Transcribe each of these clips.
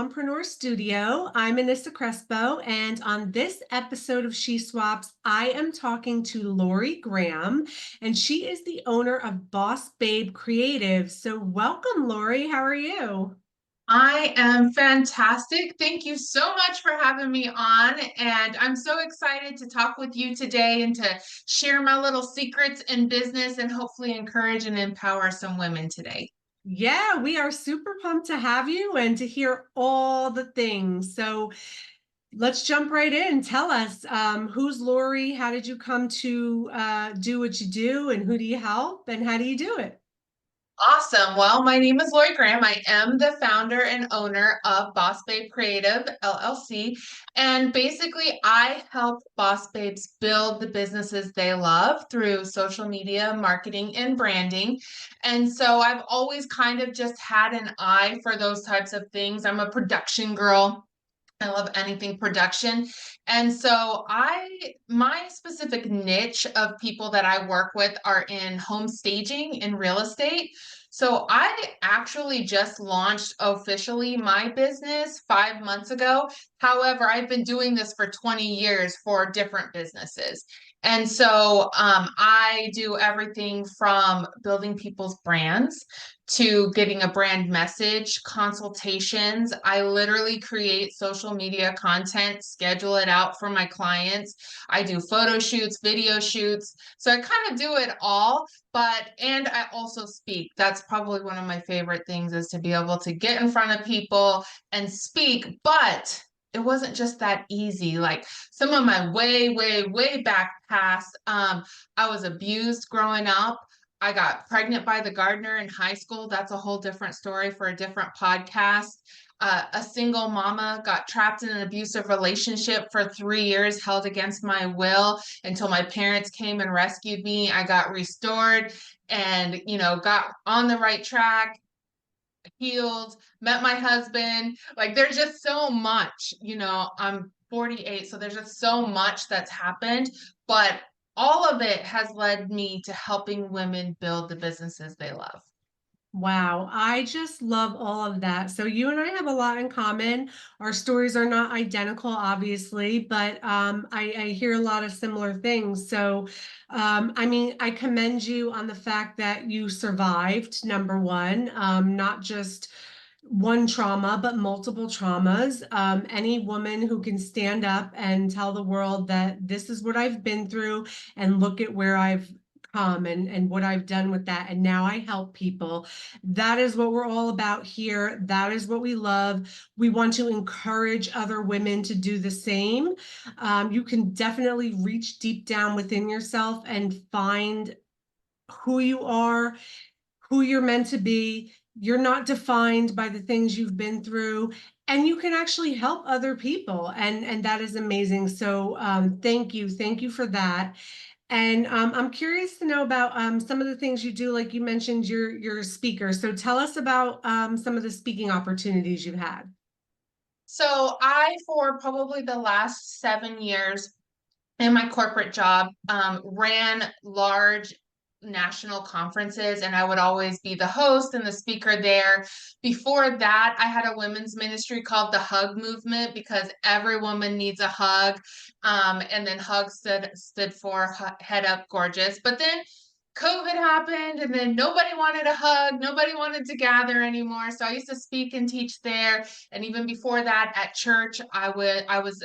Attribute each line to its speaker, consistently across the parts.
Speaker 1: Mompreneur Studio. I'm Anissa Crespo, and on this episode of She Swaps, I am talking to Laurie Graham, and she is the owner of Boss Babe Creative. So welcome, Laurie. How are you?
Speaker 2: I am fantastic. Thank you so much for having me on. And I'm so excited to talk with you today and to share my little secrets in business and hopefully encourage and empower some women today.
Speaker 1: Yeah, we are super pumped to have you and to hear all the things. So let's jump right in. Tell us, who's Laurie? How did you come to do what you do, and who do you help, and how do you do it?
Speaker 2: Awesome. Well, my name is Laurie Graham. I am the founder and owner of Boss Babe Creative LLC. And basically, I help boss babes build the businesses they love through social media, marketing, and branding. And so I've always kind of just had an eye for those types of things. I'm a production girl. I love anything production. And so my specific niche of people that I work with are in home staging in real estate. So I actually just launched officially my business 5 months ago. However, I've been doing this for 20 years for different businesses. And so I do everything from building people's brands to getting a brand message, consultations. I literally create social media content, schedule it out for my clients. I do photo shoots, video shoots. So I kind of do it all, and I also speak. That's probably one of my favorite things is to be able to get in front of people and speak, but it wasn't just that easy. Like some of my way back past, I was abused growing up. I got pregnant by the gardener in high school. That's a whole different story for a different podcast. A single mama got trapped in an abusive relationship for 3 years, held against my will until my parents came and rescued me. I got restored and, got on the right track, healed, met my husband. Like there's just so much, I'm 48, so there's just so much that's happened. But all of it has led me to helping women build the businesses they love.
Speaker 1: Wow, I just love all of that. So you and I have a lot in common. Our stories are not identical, obviously, but I hear a lot of similar things. So, I mean, I commend you on the fact that you survived, number one, not just one trauma, but multiple traumas. Any woman who can stand up and tell the world that this is what I've been through and look at where I've come and what I've done with that. And now I help people. That is what we're all about here. That is what we love. We want to encourage other women to do the same. You can definitely reach deep down within yourself and find who you are, who you're meant to be. You're not defined by the things you've been through, and you can actually help other people. And that is amazing. So thank you for that. And I'm curious to know about some of the things you do. Like you mentioned, you're a speaker. So tell us about some of the speaking opportunities you've had.
Speaker 2: So I, for probably the last 7 years in my corporate job, ran large national conferences, and I would always be the host and the speaker there. Before that, I had a women's ministry called the Hug Movement because every woman needs a hug. And then Hug stood for Head Up Gorgeous. But then COVID happened, and then nobody wanted a hug, nobody wanted to gather anymore. So I used to speak and teach there. And even before that, at church, I was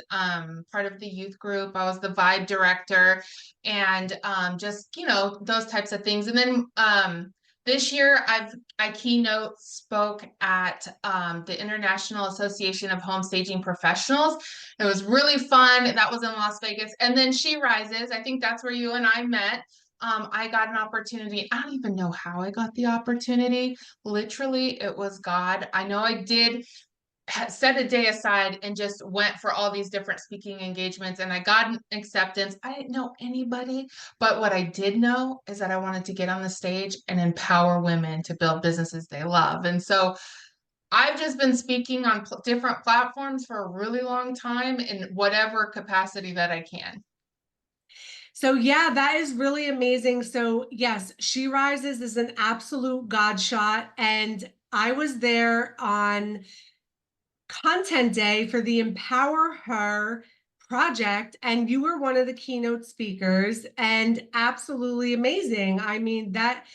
Speaker 2: part of the youth group. I was the vibe director, and just those types of things. And then this year, I keynote spoke at the International Association of Home Staging Professionals. It was really fun. That was in Las Vegas. And then She Rises. I think that's where you and I met. I got an opportunity. I don't even know how I got the opportunity. Literally, it was God. I know I did set a day aside and just went for all these different speaking engagements, and I got an acceptance. I didn't know anybody, but what I did know is that I wanted to get on the stage and empower women to build businesses they love. And so I've just been speaking on different platforms for a really long time in whatever capacity that I can.
Speaker 1: So yeah, that is really amazing. So yes, She Rises is an absolute God shot. And I was there on content day for the Empower Her project, and you were one of the keynote speakers, and absolutely amazing. I mean, that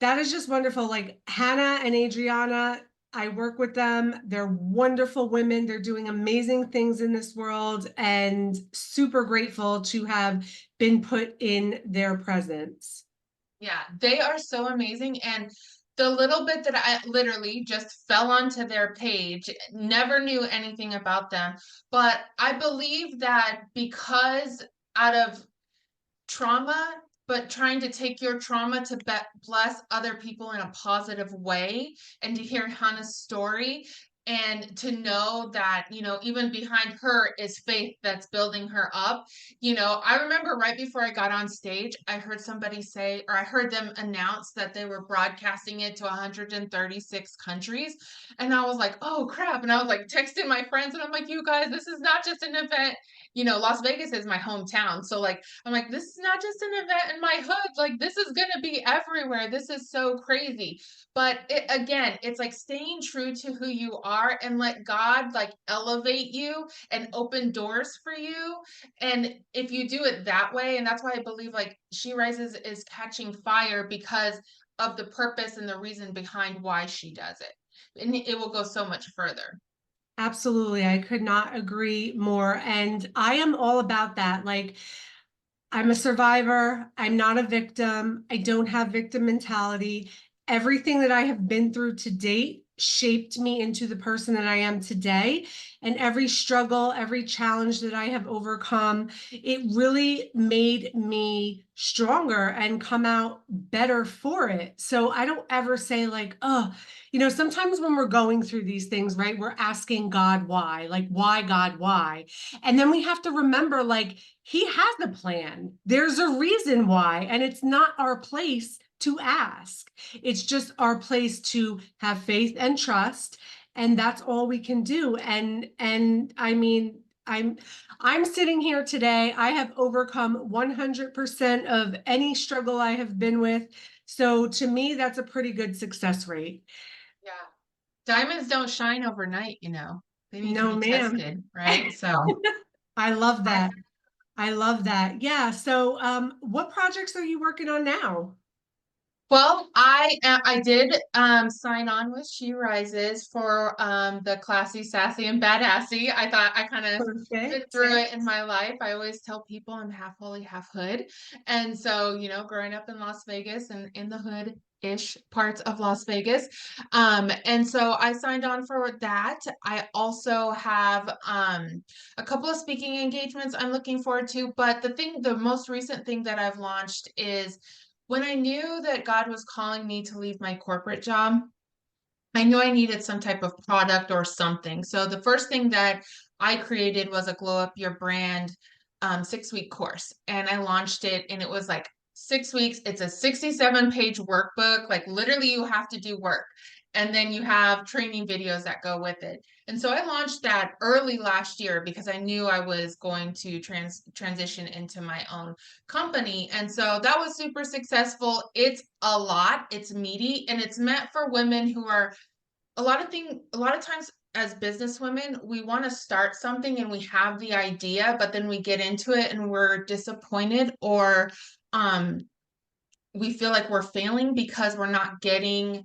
Speaker 1: is just wonderful. Like Hannah and Adriana, I work with them. They're wonderful women. They're doing amazing things in this world, and super grateful to have been put in their presence.
Speaker 2: Yeah, they are so amazing. And the little bit that I literally just fell onto their page, never knew anything about them. But I believe that because out of trauma, but trying to take your trauma to bless other people in a positive way, and to hear Hannah's story, and to know that, even behind her is faith that's building her up. I remember right before I got on stage, I heard somebody say, or I heard them announce that they were broadcasting it to 136 countries. And I was like, oh crap. And I was like texting my friends, and I'm like, you guys, this is not just an event. Las Vegas is my hometown. So like, I'm like, this is not just an event in my hood. Like, this is going to be everywhere. This is so crazy. But again, it's like staying true to who you are and let God like elevate you and open doors for you. And if you do it that way, and that's why I believe like She Rises is catching fire, because of the purpose and the reason behind why she does it. And it will go so much further.
Speaker 1: Absolutely. I could not agree more. And I am all about that. Like, I'm a survivor. I'm not a victim. I don't have victim mentality. Everything that I have been through to date shaped me into the person that I am today. And every struggle, every challenge that I have overcome, it really made me stronger and come out better for it. So I don't ever say, like, oh, sometimes when we're going through these things, right, we're asking God why, like, why, God, why? And then we have to remember, like, He has a plan. There's a reason why, and it's not our place to ask. It's just our place to have faith and trust, and that's all we can do. And I mean, I'm sitting here today. I have overcome 100% of any struggle I have been with. So to me, that's a pretty good success rate.
Speaker 2: Yeah. Diamonds don't shine overnight. They need to
Speaker 1: No,
Speaker 2: be
Speaker 1: ma'am.
Speaker 2: tested, right? So
Speaker 1: I love
Speaker 2: I
Speaker 1: that. I love that. Yeah. So, what projects are you working on now?
Speaker 2: Well, I did sign on with She Rises for the classy, sassy, and badassy. I thought I kind of been
Speaker 1: Perfect.
Speaker 2: through it in my life. I always tell people I'm half holy, half hood. And so, growing up in Las Vegas and in the hood-ish parts of Las Vegas. And so I signed on for that. I also have a couple of speaking engagements I'm looking forward to, but the most recent thing that I've launched is when I knew that God was calling me to leave my corporate job. I knew I needed some type of product or something. So the first thing that I created was a Glow Up Your Brand 6-week course. And I launched it, and it was like 6 weeks. It's a 67-page workbook. Like literally you have to do work. And then you have training videos that go with it. And so I launched that early last year because I knew I was going to transition into my own company. And so that was super successful. It's a lot, it's meaty, and it's meant for women who are a lot of times as business women, we want to start something and we have the idea, but then we get into it and we're disappointed, or um we feel like we're failing because we're not getting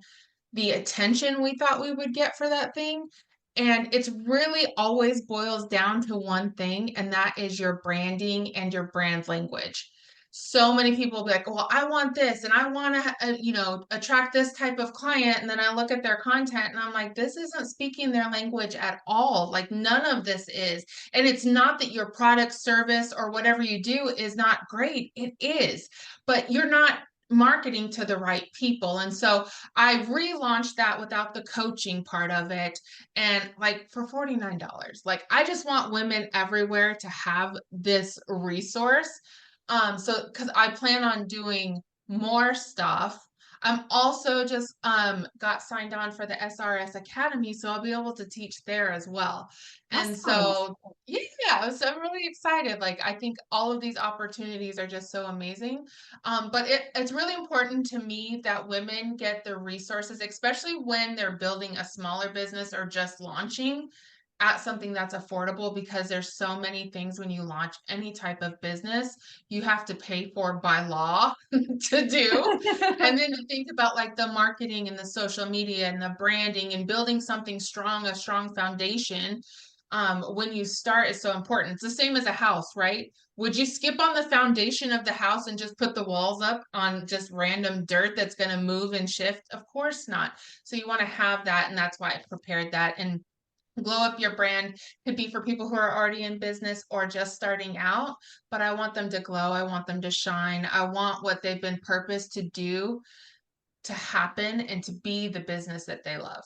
Speaker 2: the attention we thought we would get for that thing. And it's really always boils down to one thing, and that is your branding and your brand language. So many people will be like, well, I want this and I want to, attract this type of client. And then I look at their content and I'm like, this isn't speaking their language at all. Like, none of this is. And it's not that your product, service, or whatever you do is not great. It is, but you're not marketing to the right people. And so I relaunched that without the coaching part of it, and like for $49. Like, I just want women everywhere to have this resource. So because I plan on doing more stuff. I'm also just got signed on for the SRS Academy, so I'll be able to teach there as well. And
Speaker 1: Awesome.
Speaker 2: so yeah, so I'm really excited. Like I think all of these opportunities are just so amazing. But it's really important to me that women get the resources, especially when they're building a smaller business or just launching at something that's affordable, because there's so many things when you launch any type of business you have to pay for by law to do. And then to think about like the marketing and the social media and the branding and building something strong, a strong foundation, when you start is so important. It's the same as a house, right? Would you skip on the foundation of the house and just put the walls up on just random dirt that's going to move and shift? Of course not. So you want to have that, and that's why I prepared that. And glow up your brand could be for people who are already in business or just starting out, but I want them to glow. I want them to shine. I want what they've been purposed to do to happen and to be the business that they love.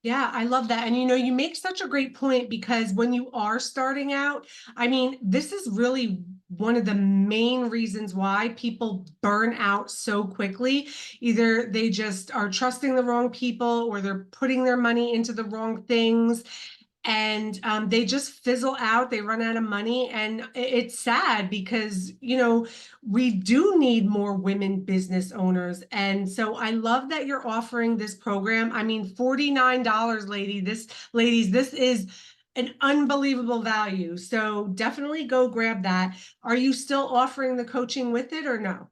Speaker 1: Yeah, I love that. And you make such a great point because when you are starting out, I mean, this is really one of the main reasons why people burn out so quickly. Either they just are trusting the wrong people or they're putting their money into the wrong things and they just fizzle out, they run out of money, and it's sad because we do need more women business owners. And so I love that you're offering this program. I mean, $49, ladies, this is an unbelievable value, so definitely go grab that. Are you still offering the coaching with it or no?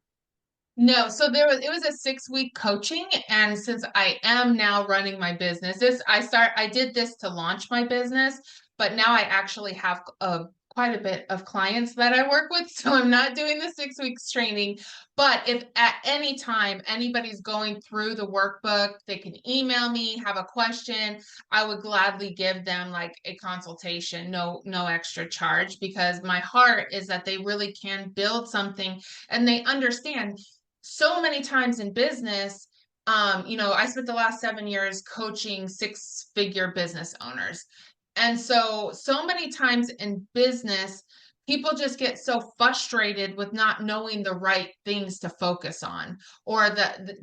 Speaker 2: No, so it was a 6 week coaching, and since I am now running my business, I did this to launch my business, but now I actually have quite a bit of clients that I work with, so I'm not doing the 6 weeks training. But if at any time anybody's going through the workbook, they can email me, have a question. I would gladly give them like a consultation, no extra charge, because my heart is that they really can build something and they understand so many times in business. I spent the last 7 years coaching 6 figure business owners. And so many times in business, people just get so frustrated with not knowing the right things to focus on, or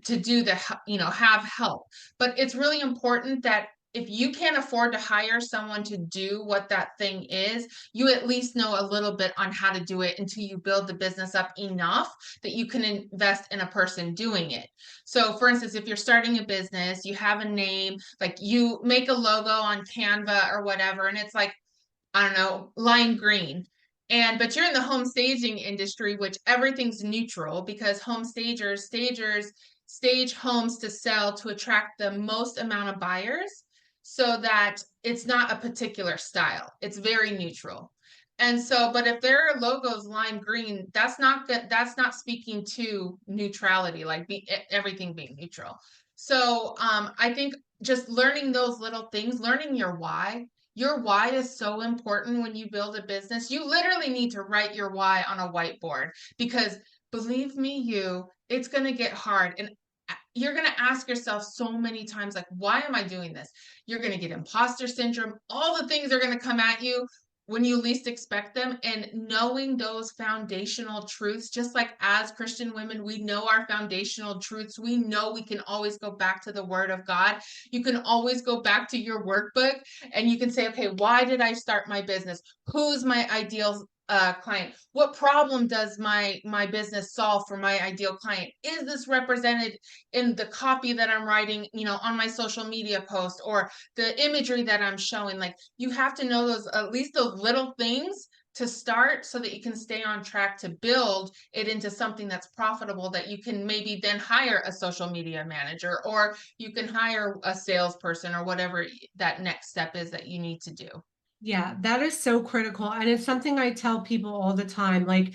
Speaker 2: to do have help. But it's really important that if you can't afford to hire someone to do what that thing is, you at least know a little bit on how to do it until you build the business up enough that you can invest in a person doing it. So, for instance, if you're starting a business, you have a name, like you make a logo on Canva or whatever, and it's like, I don't know, lime green. But you're in the home staging industry, which everything's neutral, because stagers stage homes to sell to attract the most amount of buyers, so that it's not a particular style. It's very neutral. And so, but if their logo's lime green, that's not good. That's not speaking to neutrality, like everything being neutral. So I think just learning those little things, learning your why. Your why is so important when you build a business. You literally need to write your why on a whiteboard, because believe me, it's going to get hard. And you're going to ask yourself so many times, like, why am I doing this? You're going to get imposter syndrome. All the things are going to come at you when you least expect them. And knowing those foundational truths, just like as Christian women, we know our foundational truths. We know we can always go back to the word of God. You can always go back to your workbook and you can say, okay, why did I start my business? Who's my ideal client? What problem does my business solve for my ideal client? Is this represented in the copy that I'm writing, on my social media post, or the imagery that I'm showing? Like, you have to know those, at least those little things to start, so that you can stay on track to build it into something that's profitable, that you can maybe then hire a social media manager, or you can hire a salesperson, or whatever that next step is that you need to do.
Speaker 1: Yeah, that is so critical. And it's something I tell people all the time. Like,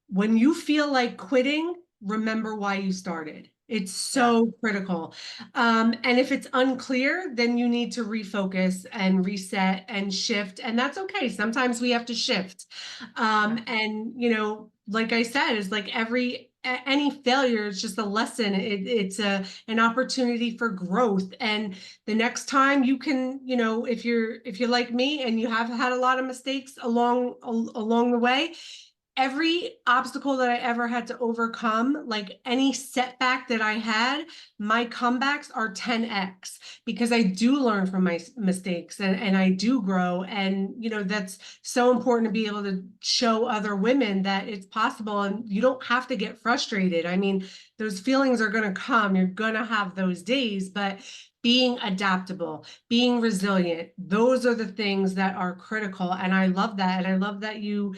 Speaker 1: when you feel like quitting, remember why you started. It's
Speaker 2: Yeah.
Speaker 1: so critical. And if it's unclear, then you need to refocus and reset and shift. And that's okay. Sometimes we have to shift.
Speaker 2: Yeah.
Speaker 1: And, like I said, it's like any failure is just a lesson. It's an opportunity for growth. And the next time you can, if you're like me and you have had a lot of mistakes along the way, every obstacle that I ever had to overcome, like any setback that I had, my comebacks are 10x because I do learn from my mistakes and I do grow. And, that's so important to be able to show other women that it's possible and you don't have to get frustrated. I mean, those feelings are going to come. You're going to have those days, but being adaptable, being resilient, those are the things that are critical. And I love that. And I love that you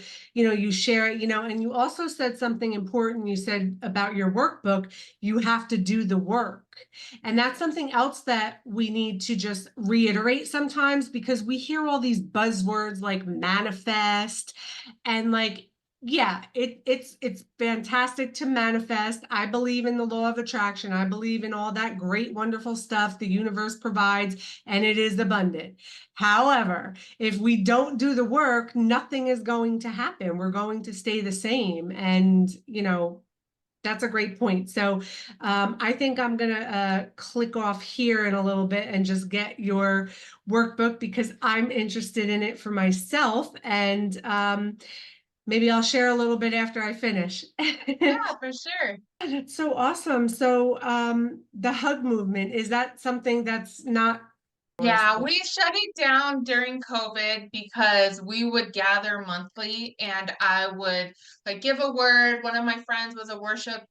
Speaker 1: share it, and you also said something important. You said about your workbook, you have to do the work. And that's something else that we need to just reiterate sometimes because we hear all these buzzwords like manifest and like, yeah, it's fantastic to manifest. I believe in the law of attraction. I believe in all that great, wonderful stuff the universe provides, and it is abundant. However, if we don't do the work, nothing is going to happen. We're going to stay the same. And, that's a great point. So I think I'm going to click off here in a little bit and just get your workbook because I'm interested in it for myself. And maybe I'll share a little bit after I finish.
Speaker 2: Yeah, for sure.
Speaker 1: That's so awesome. So the hug movement, is that something that's not yours?
Speaker 2: Yeah, we shut it down during COVID because we would gather monthly and I would like give a word. One of my friends was a worship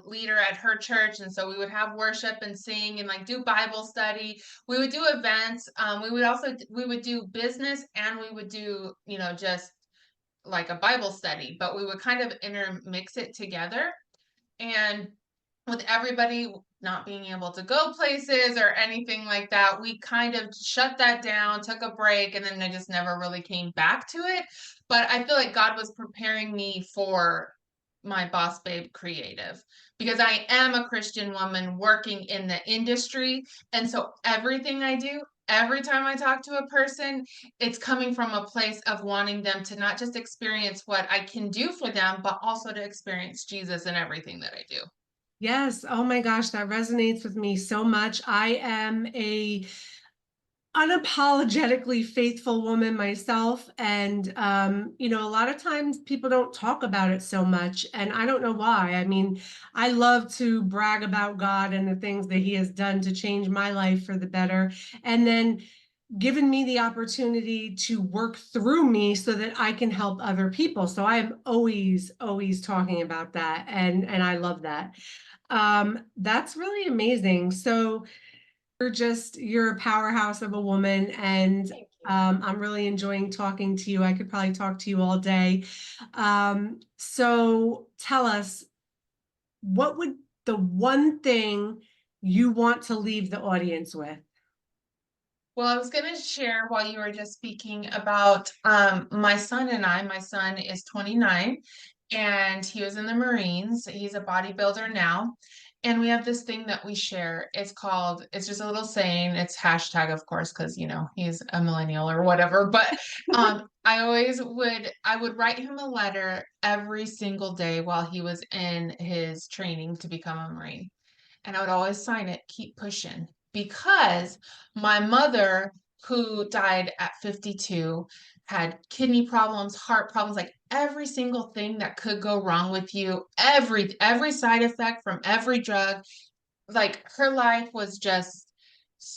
Speaker 2: leader at her church. And so we would have worship and sing and like do Bible study. We would do events. We would do business and we would do, just like a Bible study, but we would kind of intermix it together. And with everybody not being able to go places or anything like that, we kind of shut that down, took a break, and then I just never really came back to it. But I feel like God was preparing me for my Boss Babe Creative because I am a Christian woman working in the industry. And so everything I do, every time I talk to a person, it's coming from a place of wanting them to not just experience what I can do for them, but also to experience Jesus in everything that I do.
Speaker 1: Yes. Oh my gosh, that resonates with me so much. I am a unapologetically faithful woman myself, and a lot of times people don't talk about it so much, and I don't know why. I mean, I love to brag about God and the things that he has done to change my life for the better, and then given me the opportunity to work through me so that I can help other people. So I am always talking about that, and I love that. That's really amazing. So you're a powerhouse of a woman, and
Speaker 2: Thank you.
Speaker 1: I'm really enjoying talking to you. I could probably talk to you all day. So tell us, what would the one thing you want to leave the audience with?
Speaker 2: Well, I was going to share while you were just speaking about my son and I. My son is 29 and he was in the Marines. He's a bodybuilder now. And we have this thing that we share. It's just a little saying. It's hashtag, of course, because, he's a millennial or whatever. But I would write him a letter every single day while he was in his training to become a Marine. And I would always sign it, keep pushing. Because my mother, who died at 52, had kidney problems, heart problems, like every single thing that could go wrong with you, every side effect from every drug. Like her life was just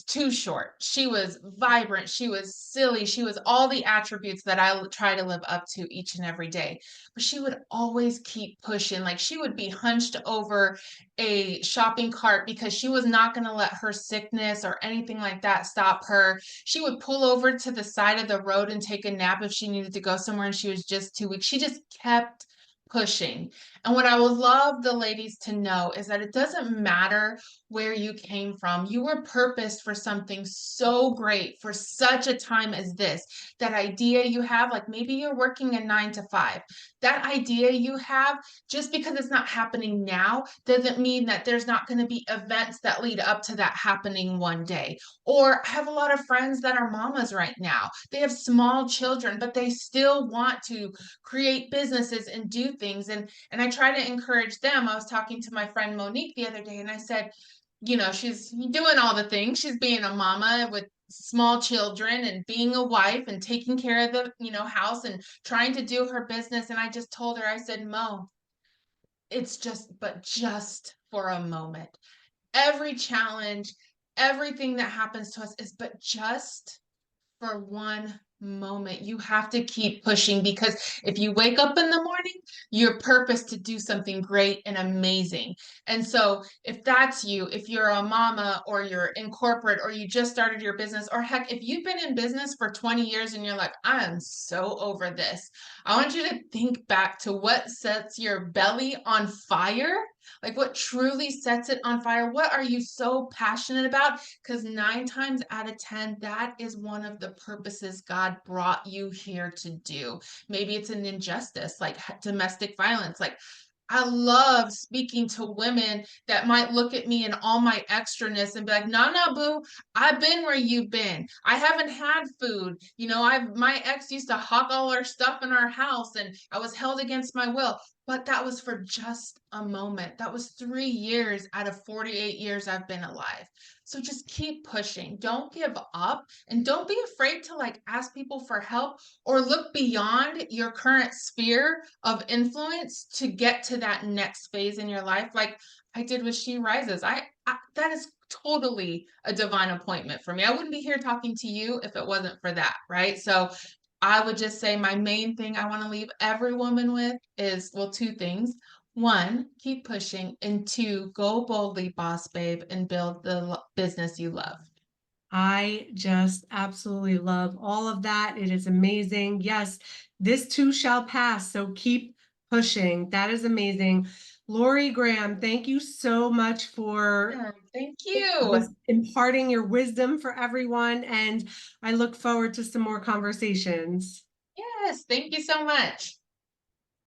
Speaker 2: too short. She was vibrant, she was silly, she was all the attributes that I try to live up to each and every day. But she would always keep pushing. Like she would be hunched over a shopping cart because she was not going to let her sickness or anything like that stop her. She would pull over to the side of the road and take a nap if she needed to go somewhere and she was just too weak. She just kept pushing. And what I would love the ladies to know is that it doesn't matter where you came from. You were purposed for something so great for such a time as this. That idea you have, like maybe you're working a 9 to 5. That idea you have, just because it's not happening now, doesn't mean that there's not going to be events that lead up to that happening one day. Or I have a lot of friends that are mamas right now. They have small children, but they still want to create businesses and do things. And I try to encourage them. I was talking to my friend Monique the other day, and I said, she's doing all the things. She's being a mama with small children and being a wife and taking care of the, house and trying to do her business. And I just told her, I said, Mo, it's just for a moment. Every challenge, everything that happens to us is but just for one moment. You have to keep pushing because if you wake up in the morning, you're purposed to do something great and amazing. And so, if that's you, if you're a mama or you're in corporate or you just started your business, or heck, if you've been in business for 20 years and you're like, I am so over this, I want you to think back to what sets your belly on fire. Like what truly sets it on fire? What are you so passionate about? Because 9 times out of 10, that is one of the purposes God brought you here to do. Maybe it's an injustice like domestic violence. Like, I love speaking to women that might look at me and all my extraness and be like, "No, no, boo, I've been where you've been. I haven't had food. My ex used to hawk all our stuff in our house, and I was held against my will." But that was for just a moment. That was 3 years out of 48 years I've been alive. So just keep pushing. Don't give up, and don't be afraid to like ask people for help or look beyond your current sphere of influence to get to that next phase in your life. Like I did with She Rises. I that is totally a divine appointment for me. I wouldn't be here talking to you if it wasn't for that, right? So I would just say my main thing I want to leave every woman with is, well, two things. One, keep pushing, and two, go boldly, boss babe, and build the business you love.
Speaker 1: I just absolutely love all of that. It is amazing. Yes, this too shall pass. So keep pushing. That is amazing. Laurie Graham, thank you so much for
Speaker 2: Thank you.
Speaker 1: this imparting your wisdom for everyone. And I look forward to some more conversations.
Speaker 2: Yes, thank you so much.